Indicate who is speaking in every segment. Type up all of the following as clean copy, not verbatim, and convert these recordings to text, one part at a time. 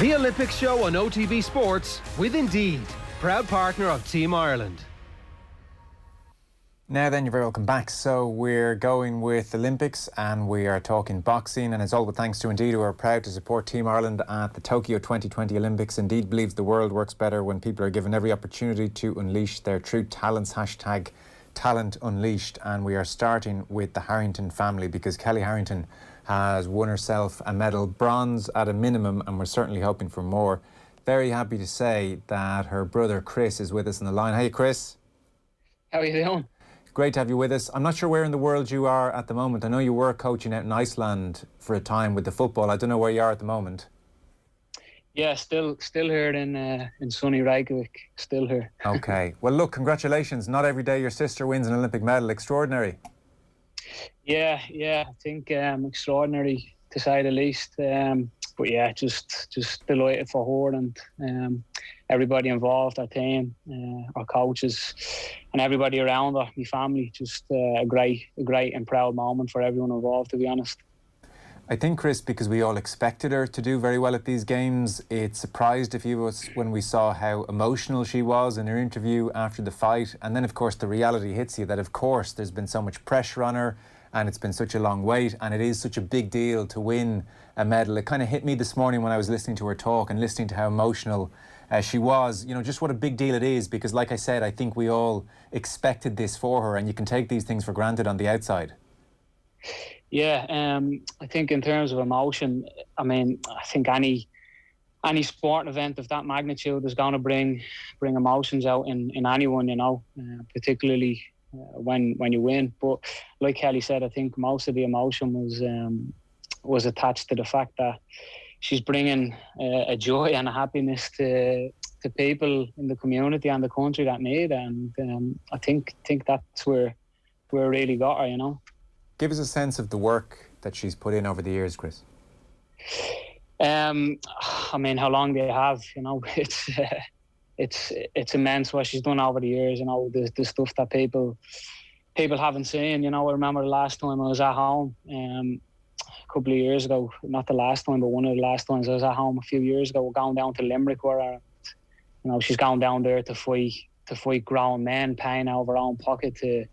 Speaker 1: The Olympics show on OTB Sports with Indeed, proud partner of Team Ireland.
Speaker 2: Now then, you're very welcome back. So we're going with Olympics and we are talking boxing, and it's all with thanks to Indeed, who are proud to support Team Ireland at the Tokyo 2020 Olympics. Indeed believes the world works better when people are given every opportunity to unleash their true talents. Hashtag Talent Unleashed. And we are starting with the Harrington family, because Kellie Harrington has won herself a medal, bronze at a minimum, and we're certainly hoping for more. Very happy to say that her brother Chris is with us on the line. Hey Chris.
Speaker 3: How are you doing?
Speaker 2: Great to have you with us. I'm not sure where in the world you are at the moment. I know you were coaching out in Iceland for a time with the football. I don't know where you are at the moment.
Speaker 3: Yeah, still here in sunny Reykjavik. Still here.
Speaker 2: Okay. Well, look, congratulations. Not every day your sister wins an Olympic medal. Extraordinary.
Speaker 3: Yeah. I think extraordinary to say the least. But yeah, just delighted for her and everybody involved, our team, our coaches, and everybody around her, my family. Just a great and proud moment for everyone involved, to be honest.
Speaker 2: I think, Chris, because we all expected her to do very well at these games, it surprised a few of us when we saw how emotional she was in her interview after the fight. And then, of course, the reality hits you that, of course, there's been so much pressure on her and it's been such a long wait and it is such a big deal to win a medal. It kind of hit me this morning when I was listening to her talk and listening to how emotional she was, you know, just what a big deal it is, because like I said, I think we all expected this for her, and you can take these things for granted on the outside.
Speaker 3: Yeah, I think in terms of emotion, I mean, I think any sporting event of that magnitude is going to bring emotions out in anyone, you know, particularly when you win. But like Kellie said, I think most of the emotion was attached to the fact that she's bringing a joy and a happiness to people in the community and the country that need it. And I think that's where it really got her, you know.
Speaker 2: Give us a sense of the work that she's put in over the years, Chris.
Speaker 3: I mean, how long they have, you know, it's immense what she's done over the years, you know, the stuff that people haven't seen. You know, I remember the last time I was at home, a couple of years ago, not the last time, but one of the last times I was at home a few years ago, we're going down to Limerick, where, you know, she's gone down there to fight grown men, paying out of her own pocket to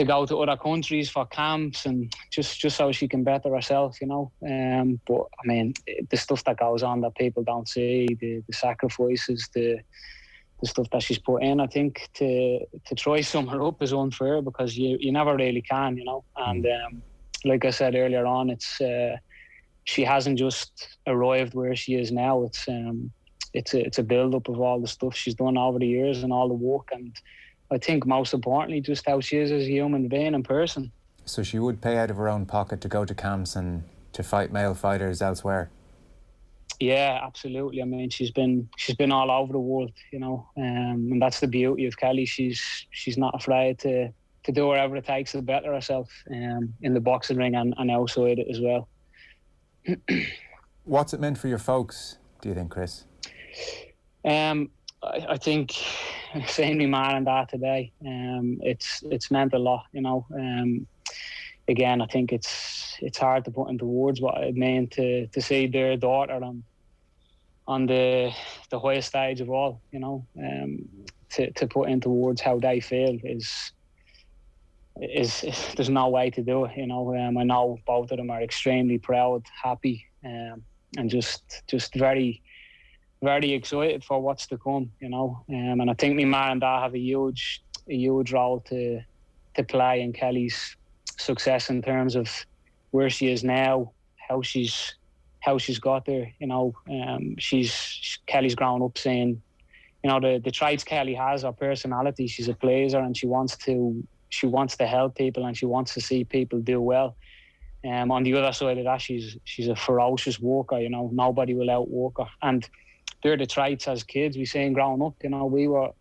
Speaker 3: go to other countries for camps and just so she can better herself, you know. But I mean, the stuff that goes on that people don't see, the sacrifices, the stuff that she's put in, I think to try sum her up is unfair, because you never really can, you know. And like I said earlier on, it's she hasn't just arrived where she is now. It's a build up of all the stuff she's done over the years and all the work, and I think most importantly, just how she is as a human being and person. So
Speaker 2: she would pay out of her own pocket to go to camps and to fight male fighters elsewhere?
Speaker 3: Yeah, absolutely. I mean, she's been all over the world, you know, and that's the beauty of Kellie. She's not afraid to do whatever it takes to better herself in the boxing ring and outside it as well.
Speaker 2: What's it meant for your folks, do you think, Chris?
Speaker 3: I think seeing my mum and dad today, it's meant a lot, you know. Again, I think it's hard to put into words what it meant to see their daughter on the highest stage of all, you know. To put into words how they feel is there's no way to do it, you know. I know both of them are extremely proud, happy, and just very, very excited for what's to come, you know. And I think my mum and dad have a huge role to play in Kellie's success in terms of where she is now, how she's got there, you know. Kellie's grown up saying, you know, the traits Kellie has, her personality. She's a pleaser and she wants to help people and she wants to see people do well. On the other side of that, she's a ferocious worker, you know. Nobody will outwork her. And they're the traits as kids we seen growing up, you know. We were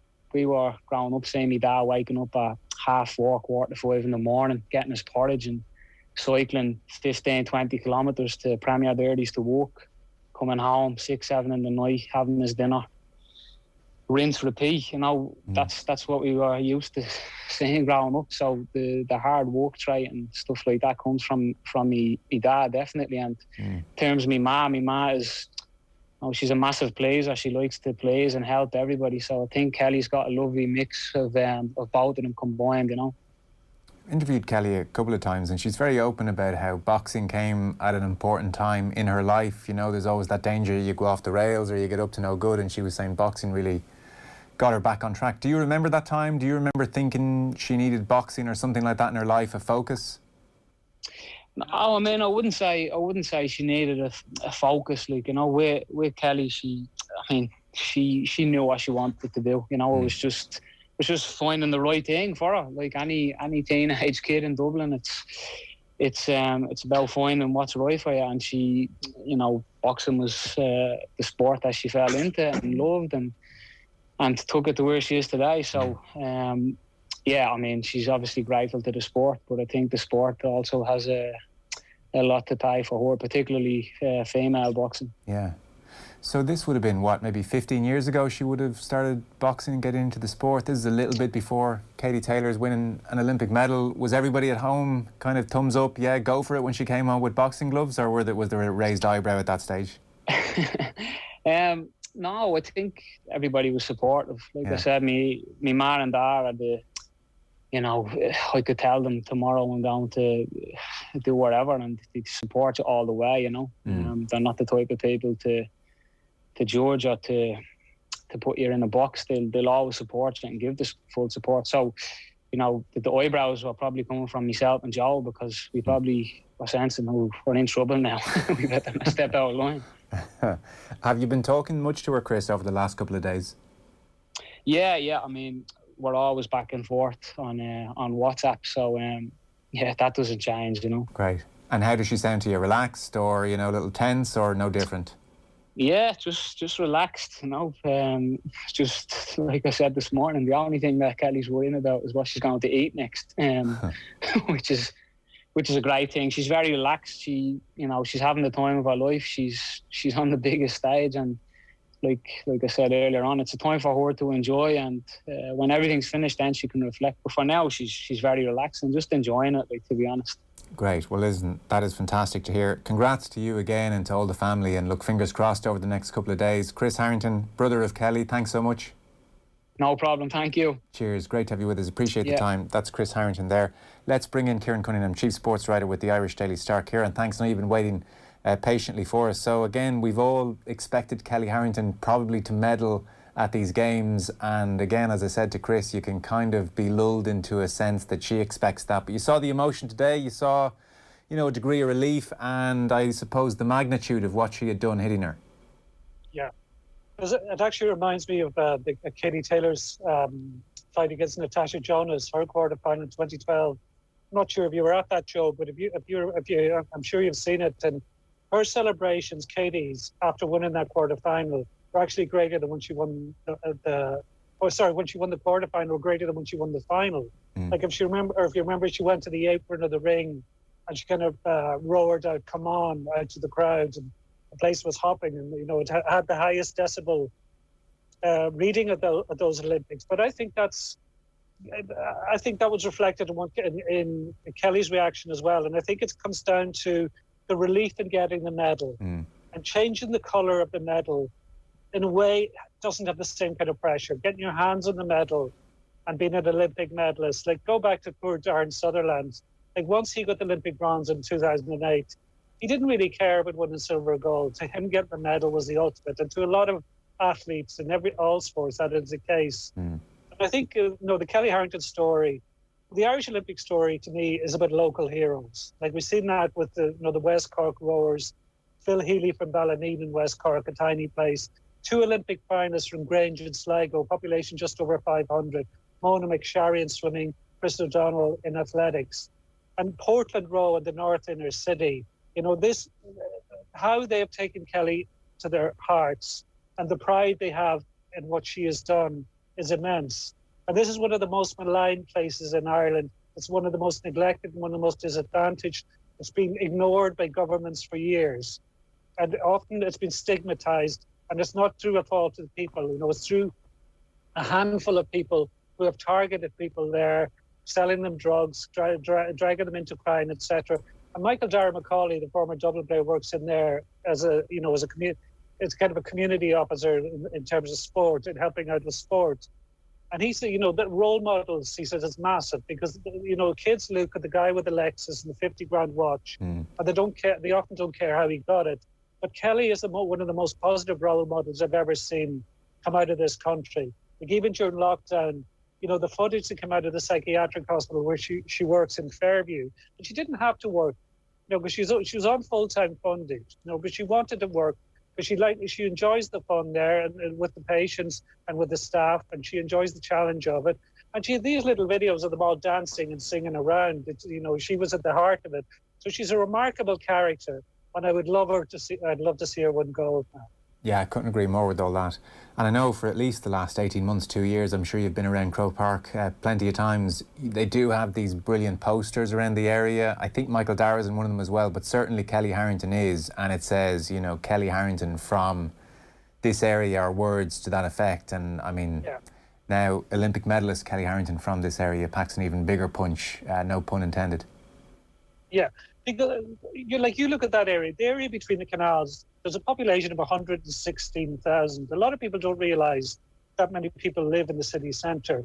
Speaker 3: growing up seeing my dad waking up at 4:30, 4:45 in the morning, getting his porridge and cycling 15, 20 kilometres to Premier Derdies to work, coming home 6, 7 in the night, having his dinner, rinse, repeat, you know. That's what we were used to seeing growing up. So the hard work trait and stuff like that comes from me dad, definitely. And in terms of my ma is she's a massive pleaser. She likes to please and help everybody. So I think Kellie's got a lovely mix of both of them combined,
Speaker 2: Interviewed Kellie a couple of times, and she's very open about how boxing came at an important time in her life. There's always that danger you go off the rails or you get up to no good, and she was saying boxing really got her back on track. Do you remember that time? Do you remember thinking she needed boxing or something like that in her life, a focus?
Speaker 3: No, I mean, I wouldn't say she needed a focus. Like, with Kellie, she knew what she wanted to do. It was just finding the right thing for her. Like any teenage kid in Dublin, it's about finding what's right for you. And she, boxing was the sport that she fell into and loved and took it to where she is today. So, she's obviously grateful to the sport, but I think the sport also has a lot to pay for her, particularly female boxing.
Speaker 2: Yeah. So this would have been, maybe 15 years ago she would have started boxing and getting into the sport. This is a little bit before Katie Taylor's winning an Olympic medal. Was everybody at home kind of thumbs up, yeah, go for it when she came on with boxing gloves, or was there a raised eyebrow at that stage?
Speaker 3: No, I think everybody was supportive. I said, me ma and dad had I could tell them tomorrow I'm going to do whatever, and they support you all the way, They're not the type of people to judge or to put you in a box. They'll always support you and give the full support. So, the eyebrows were probably coming from myself and Joe, because we probably were sensing we're in trouble now. We better step out of line.
Speaker 2: Have you been talking much to her, Chris, over the last couple of days? Yeah.
Speaker 3: I mean, we're always back and forth on WhatsApp. So, that doesn't change,
Speaker 2: Great. And how does she sound to you? Relaxed or, a little tense, or no different?
Speaker 3: Yeah, just relaxed, just like I said this morning, the only thing that Kellie's worrying about is what she's going to eat next, which is a great thing. She's very relaxed. She's having the time of her life. She's on the biggest stage, and like I said earlier on, it's a time for her to enjoy, and when everything's finished, then she can reflect. But for now, she's very relaxed and just enjoying it, to be honest.
Speaker 2: Great. Well, that is fantastic to hear. Congrats to you again and to all the family, and look, fingers crossed over the next couple of days. Chris Harrington, brother of Kellie, thanks so much.
Speaker 3: No problem, thank you.
Speaker 2: Cheers, great to have you with us. Appreciate the time. That's Chris Harrington there. Let's bring in Kieran Cunningham, Chief Sports Writer with the Irish Daily Star. Kieran, thanks. I know you've been waiting patiently for us. So again, we've all expected Kellie Harrington probably to medal at these games, and again, as I said to Chris, you can kind of be lulled into a sense that she expects that. But you saw the emotion today, you saw, a degree of relief, and I suppose the magnitude of what she had done hitting her.
Speaker 4: Yeah, it actually reminds me of Katie Taylor's fight against Natasha Jonas, her quarterfinal in 2012. I'm not sure if you were at that, Joe, but if you, I'm sure you've seen it. And her celebrations, Katie's, after winning that quarterfinal, were actually greater than when she won when she won the quarterfinal, were greater than when she won the final. Like if you remember, she went to the apron of the ring and she kind of roared out, "Come on," out to the crowd, and the place was hopping, and it had the highest decibel reading of those Olympics. But I think that was reflected in Kellie's reaction as well, and I think it comes down to the relief in getting the medal and changing the colour of the medal. In a way, doesn't have the same kind of pressure. Getting your hands on the medal and being an Olympic medalist, like go back to poor Darren Sutherland. Like once he got the Olympic bronze in 2008, he didn't really care about winning silver or gold. To him, getting the medal was the ultimate. And to a lot of athletes in all sports, that is the case. And I think the Kellie Harrington story, the Irish Olympic story, to me, is about local heroes. Like we've seen that with the West Cork rowers, Phil Healy from Ballineen in West Cork, a tiny place. 2 Olympic finalists from Grange and Sligo, population just over 500. Mona McSharry in swimming, Chris O'Donnell in athletics. And Portland Row in the North Inner City. How they have taken Kellie to their hearts and the pride they have in what she has done is immense. And this is one of the most maligned places in Ireland. It's one of the most neglected and one of the most disadvantaged. It's been ignored by governments for years. And often it's been stigmatised. And it's not through a fault of the people, it's through a handful of people who have targeted people there, selling them drugs, dragging them into crime, etc. And Michael Dara McCauley, the former Dublin player, works in there as a community. is kind of a community officer in terms of sport and helping out with sport. And he said, that role models, he says, it's massive because, kids look at the guy with the Lexus and the 50 grand watch, and they don't care. They often don't care how he got it. But Kellie is one of the most positive role models I've ever seen come out of this country. Like even during lockdown, the footage that came out of the psychiatric hospital where she works in Fairview, and she didn't have to work, because she was on full-time funding, but she wanted to work. But she enjoys the fun there and with the patients and with the staff, and she enjoys the challenge of it. And she had these little videos of them all dancing and singing around. She was at the heart of it. So she's a remarkable character, and I'd love to see her win gold now.
Speaker 2: Yeah, I couldn't agree more with all that. And I know for at least the last 18 months, 2 years, I'm sure you've been around Croke Park plenty of times. They do have these brilliant posters around the area. I think Michael Dara's in one of them as well, but certainly Kellie Harrington is. And it says, Kellie Harrington from this area, or words to that effect. And I mean, now Olympic medalist Kellie Harrington from this area packs an even bigger punch, no pun intended.
Speaker 4: Yeah, because you look at that area, the area between the canals, there's a population of 116,000. A lot of people don't realise that many people live in the city centre.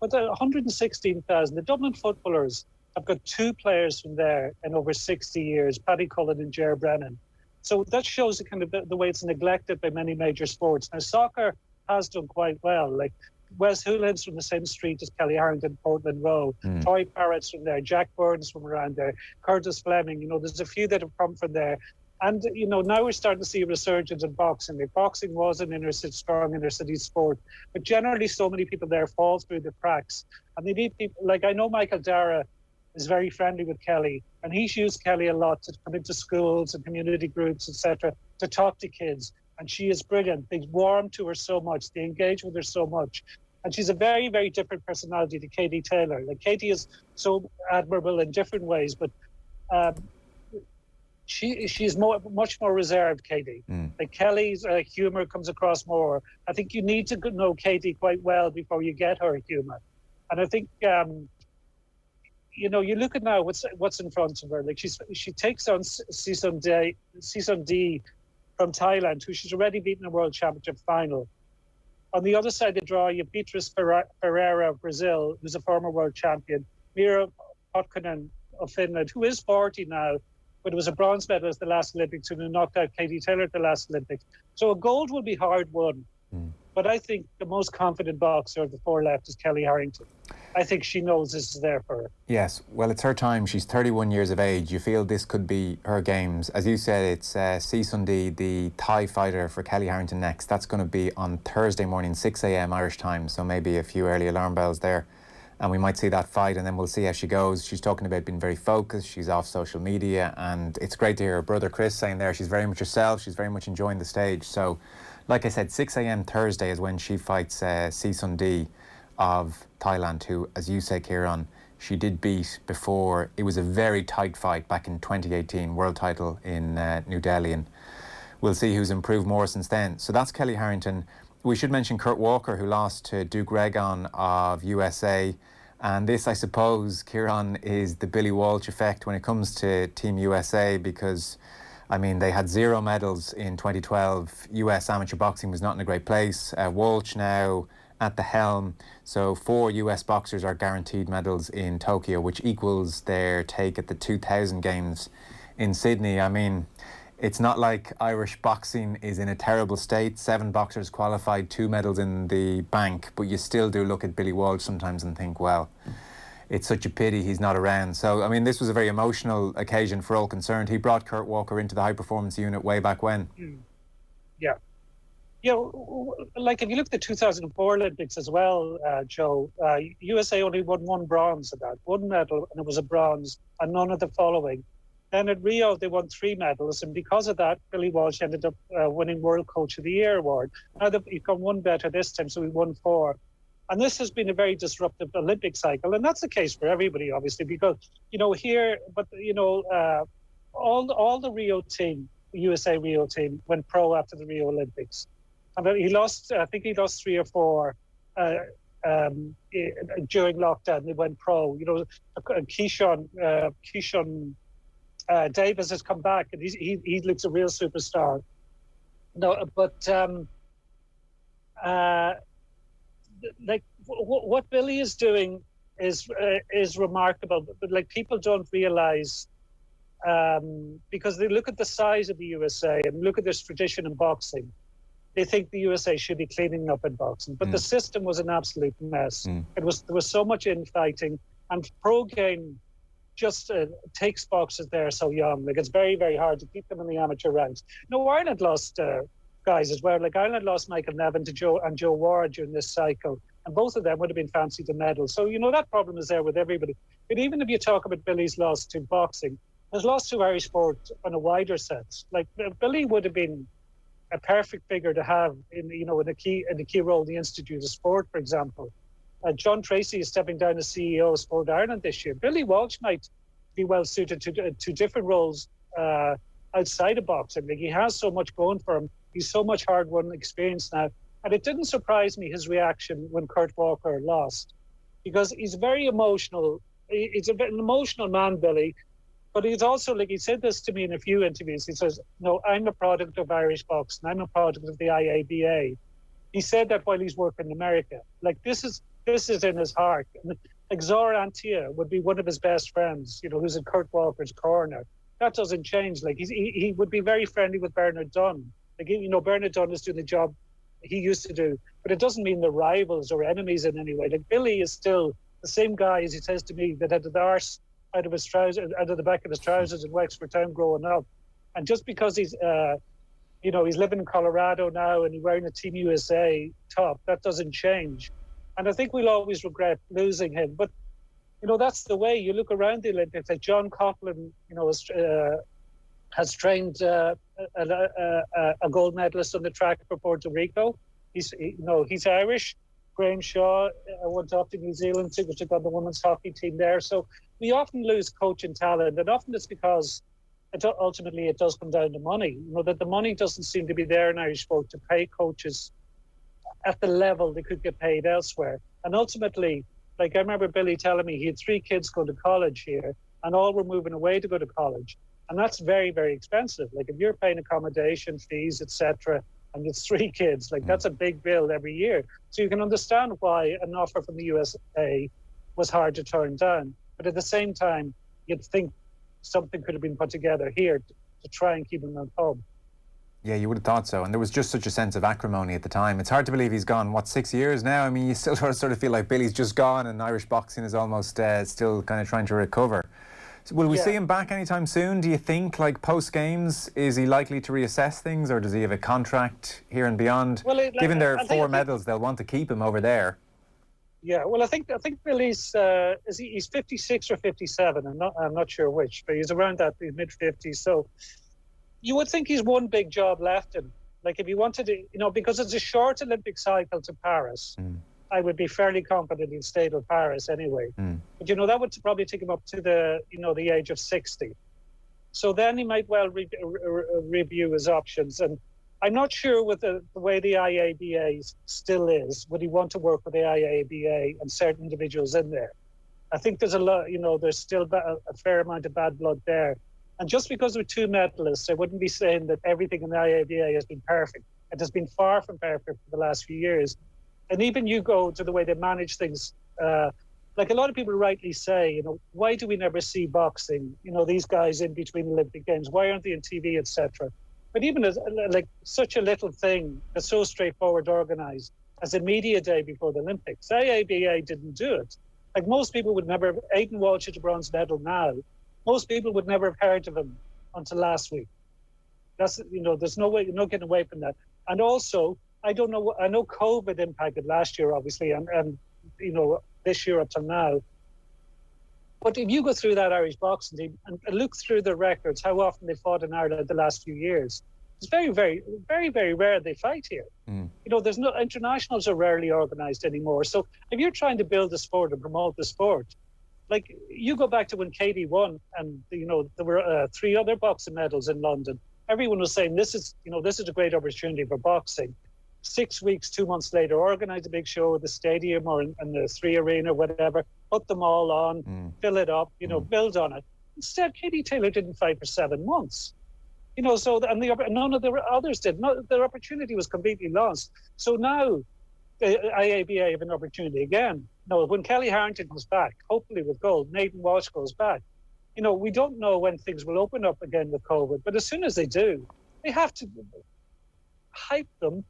Speaker 4: But the 116,000, the Dublin footballers have got 2 players from there in over 60 years, Paddy Cullen and Ger Brennan. So that shows the way it's neglected by many major sports. Now, soccer has done quite well. Like Wes Houlihan's from the same street as Kellie Harrington, Portland Road. Troy Parrott's from there. Jack Burns from around there. Curtis Fleming. There's a few that have come from there. And, now we're starting to see a resurgence in boxing. Like, boxing was an strong inner city sport. But generally, so many people there fall through the cracks. And they need people, like I know Michael Dara is very friendly with Kellie. And he's used Kellie a lot to come into schools and community groups, etc., to talk to kids. And she is brilliant. They warm to her so much. They engage with her so much. And she's a very, very different personality to Katie Taylor. Like, Katie is so admirable in different ways, but she's much more reserved, Katie. Like, Kellie's humour comes across more. I think you need to know Katie quite well before you get her humour. And I think, you look at now what's in front of her. Like, she takes on Seeson D from Thailand, who she's already beaten a World Championship final. On the other side of the draw, you have Beatriz Pereira of Brazil, who's a former world champion. Mira Potkonen of Finland, who is 40 now, but was a bronze medalist at the last Olympics and who knocked out Katie Taylor at the last Olympics. So a gold will be hard won. But I think the most confident boxer of the 4 left is Kellie Harrington. I think she knows this is there for her. Yes,
Speaker 2: well, it's her time. She's 31 years of age. You feel this could be her games. As you said, it's Seesundi, the Thai fighter for Kellie Harrington next. That's going to be on Thursday morning, 6 a.m. Irish time, so maybe a few early alarm bells there. And we might see that fight, and then we'll see how she goes. She's talking about being very focused. She's off social media, and it's great to hear her brother Chris saying there she's very much herself. She's very much enjoying the stage. So, like I said, 6 a.m. Thursday is when she fights Seesundi of Thailand, who, as you say, Kieran, she did beat before. It was a very tight fight back in 2018, world title in New Delhi, and we'll see who's improved more since then. So that's Kellie Harrington. We should mention Kurt Walker, who lost to Duke Regon of USA. And this, I suppose, Kieran, is the Billy Walsh effect when it comes to Team USA, because, I mean, they had 0 medals in 2012. US amateur boxing was not in a great place. Walsh now at the helm. So 4 US boxers are guaranteed medals in Tokyo, which equals their take at the 2000 Games in Sydney. I mean, it's not like Irish boxing is in a terrible state. 7 boxers qualified, 2 medals in the bank, but you still do look at Billy Walsh sometimes and think, well, it's such a pity he's not around. So, I mean, this was a very emotional occasion for all concerned. He brought Kurt Walker into the high-performance unit way back when.
Speaker 4: Yeah. Like, if you look at the 2004 Olympics as well, Joe, USA only won 1 bronze at that, 1 medal, and it was a bronze, and none of the following. Then at Rio, they won 3 medals, and because of that, Billy Walsh ended up winning World Coach of the Year award. Now he's got 1 better this time, so he won 4. And this has been a very disruptive Olympic cycle, and that's the case for everybody, obviously, because, all the Rio team, the USA Rio team, went pro after the Rio Olympics. And I think he lost 3 or 4 during lockdown. They went pro. Keyshawn Davis has come back, and he looks a real superstar. No, but like what Billy is doing is remarkable. But like people don't realize, because they look at the size of the USA and look at this tradition in boxing, they think the USA should be cleaning up in boxing. But the system was an absolute mess. There was so much infighting, and pro game just takes boxers there so young. Like, it's very, very hard to keep them in the amateur ranks. No, Ireland lost guys as well. Like, Ireland lost Michael Nevin to Joe Ward during this cycle, and both of them would have been fancy to medal. So, you know, that problem is there with everybody. But even if you talk about Billy's loss to boxing, his loss to Irish sport on a wider sense, like, Billy would have been a perfect figure to have in a key role in the Institute of Sport, for example. John Tracy is stepping down as CEO of Sport Ireland this year. Billy Walsh might be well suited to different roles outside of boxing. Like, he has so much going for him. He's so much hard-won experience now. And it didn't surprise me, his reaction when Kurt Walker lost, because he's very emotional. He's an emotional man, Billy. But he's also, like, he said this to me in a few interviews. He says, no, I'm a product of Irish boxing. I'm a product of the IABA. He said that while he's working in America. Like, this is in his heart. And, like, Zora Antia would be one of his best friends, you know, who's in Kurt Walker's corner. That doesn't change. Like, he would be very friendly with Bernard Dunn. Like, you know, Bernard Dunn is doing the job he used to do. But it doesn't mean they're rivals or enemies in any way. Like, Billy is still the same guy, as he says to me, that had the arse out of his trousers, out of the back of his trousers in Wexford Town growing up. And just because he's living in Colorado now and he's wearing a Team USA top, that doesn't change. And I think we'll always regret losing him. But, you know, that's the way. You look around the Olympics, like John Coughlin, you know, has trained a gold medalist on the track for Puerto Rico. He's Irish. Graham Shaw went off to New Zealand to took on the women's hockey team there. So we often lose coaching talent, and often it's because ultimately it does come down to money. You know, that the money doesn't seem to be there in Irish sport to pay coaches at the level they could get paid elsewhere. And ultimately, like, I remember Billy telling me he had 3 kids going to college here, and all were moving away to go to college. And that's very, very expensive. Like, if you're paying accommodation fees, etc., and it's 3 kids, like, that's a big bill every year. So you can understand why an offer from the USA was hard to turn down. But at the same time, you'd think something could have been put together here to try and keep him at home.
Speaker 2: Yeah, you would have thought so. And there was just such a sense of acrimony at the time. It's hard to believe he's gone, 6 years now? I mean, you still sort of feel like Billy's just gone and Irish boxing is almost still kind of trying to recover. So will we see him back anytime soon, do you think? Like, post-games, is he likely to reassess things, or does he have a contract here and beyond? Well, given their 4 medals, they'll want to keep him over there.
Speaker 4: Yeah, well, I think Billy's he's 56 or 57. I'm not sure which, but he's around that mid-50s. So you would think he's one big job left in. Like, if he wanted to, you know, because it's a short Olympic cycle to Paris. I would be fairly confident he'd stay till Paris anyway. But, you know, that would probably take him up to the age of 60. So then he might well review his options. And I'm not sure with the way the IABA still is, would he want to work with the IABA and certain individuals in there? I think there's a lot, you know, there's still a fair amount of bad blood there. And just because there were 2 medalists, I wouldn't be saying that everything in the IABA has been perfect. It has been far from perfect for the last few years. And even you go to the way they manage things, like a lot of people rightly say, you know, why do we never see boxing? You know, these guys in between Olympic Games, why aren't they on TV, etc.? But even as like such a little thing that's so straightforward organised as a media day before the Olympics, IABA didn't do it. Like, most people would never, Aidan Walsh is a bronze medal now, most people would never have heard of him until last week. That's, you know, there's no way, you're not getting away from that. And also, I don't know. I know COVID impacted last year, obviously, and you know, this year up to now. But if you go through that Irish boxing team and look through the records, how often they fought in Ireland the last few years, it's very, very, very, very rare they fight here. You know, there's no internationals are rarely organised anymore. So if you're trying to build the sport and promote the sport, like, you go back to when Katie won, and you know there were 3 other boxing medals in London. Everyone was saying this is a great opportunity for boxing. 6 weeks, 2 months later, organise a big show at the stadium or in the 3 Arena, whatever, put them all on, fill it up, you know, build on it. Instead, Katie Taylor didn't fight for 7 months. So and none of the others did. No, their opportunity was completely lost. So now the IABA have an opportunity again. When Kellie Harrington comes back, hopefully with gold, Nathan Walsh goes back. We don't know when things will open up again with COVID, but as soon as they do, they have to hype them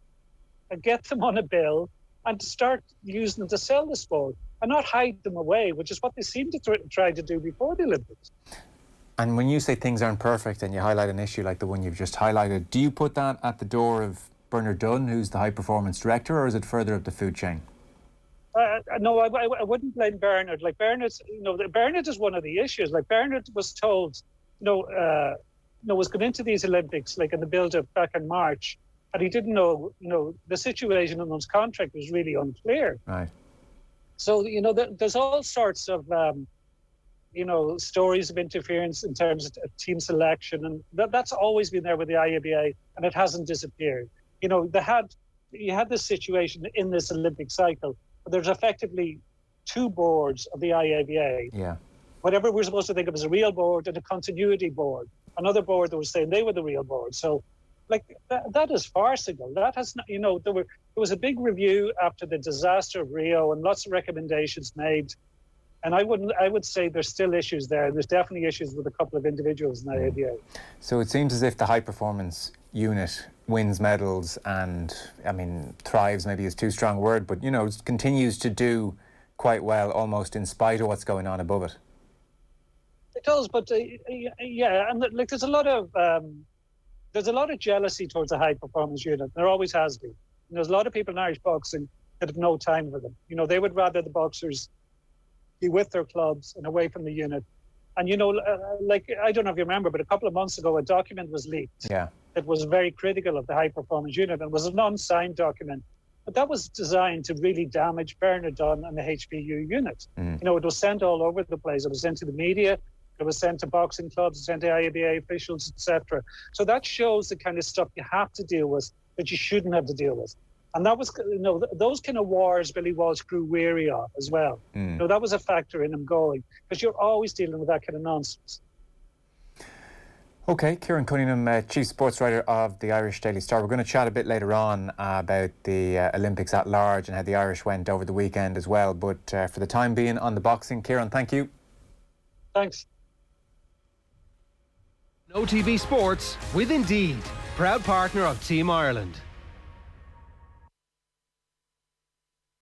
Speaker 4: and get them on a bill and to start using them to sell the sport and not hide them away, which is what they seem to try to do before the Olympics.
Speaker 2: And when you say things aren't perfect and you highlight an issue like the one you've just highlighted, do you put that at the door of Bernard Dunn, who's the high performance director, or is it further up the food chain?
Speaker 4: No, I wouldn't blame Bernard. Like Bernard's, Bernard is one of the issues. Like Bernard was told, was going into these Olympics like in the build-up back in March, and he didn't know, the situation in his contract was really unclear.
Speaker 2: Right.
Speaker 4: So there's all sorts of stories of interference in terms of team selection, and that's always been there with the IABA, and it hasn't disappeared. You had this situation in this Olympic cycle. There's effectively two boards of the IABA.
Speaker 2: Yeah.
Speaker 4: Whatever we're supposed to think of as a real board and a continuity board. Another board that was saying they were the real board. So, that is farcical. That has not, there was a big review after the disaster of Rio and lots of recommendations made. And I would say there's still issues there. There's definitely issues with a couple of individuals in the IABA.
Speaker 2: So it seems as if the high performance unit wins medals and, thrives maybe is too strong a word, but, continues to do quite well almost in spite of what's going on above it.
Speaker 4: It does, but and there's a lot of jealousy towards the high performance unit. There always has been. And there's a lot of people in Irish boxing that have no time for them. They would rather the boxers be with their clubs and away from the unit. And, I don't know if you remember, but a couple of months ago, a document was leaked.
Speaker 2: Yeah.
Speaker 4: That was very critical of the high performance unit and was an unsigned document. But that was designed to really damage Bernard Dunn and the HPU unit. It was sent all over the place. It was sent to the media. It was sent to boxing clubs, sent to IABA officials, etc. So that shows the kind of stuff you have to deal with that you shouldn't have to deal with. And that was, those kind of wars Billy Walsh grew weary of as well. That was a factor in him going, because you're always dealing with that kind of nonsense.
Speaker 2: OK, Kieran Cunningham, Chief Sports Writer of the Irish Daily Star. We're going to chat a bit later on about the Olympics at large and how the Irish went over the weekend as well. But for the time being on the boxing, Kieran, thank you.
Speaker 4: Thanks.
Speaker 1: OTB Sports with Indeed, proud partner of Team Ireland.